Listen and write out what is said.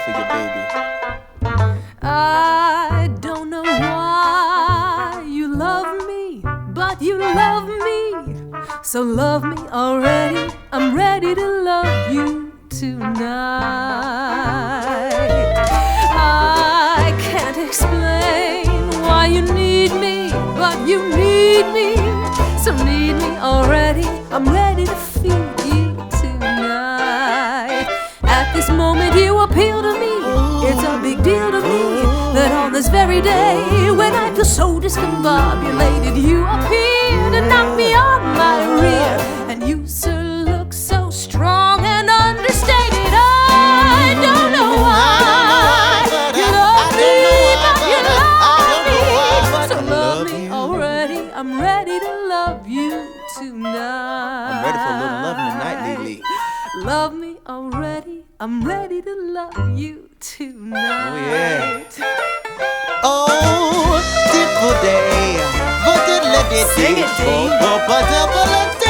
for you, baby. I don't know why you love me, but you love me. So love me already. I'm ready to love you tonight. I can't explain why you need me, but you need me. So need me already. I'm ready to feel you tonight. At this moment you appeal to me. It's a big deal to me that on this very day, when I feel so discombobulated, you appear to knock me on my rear. And you, sir, look so strong and understated. I don't know why you love me, but you love me. So love me already. I'm ready to love you tonight. I'm ready for a little loving tonight, Lily. Love me already. I'm ready to love you tonight. Oh, yeah. Oh, beautiful day. Sing it, Dean.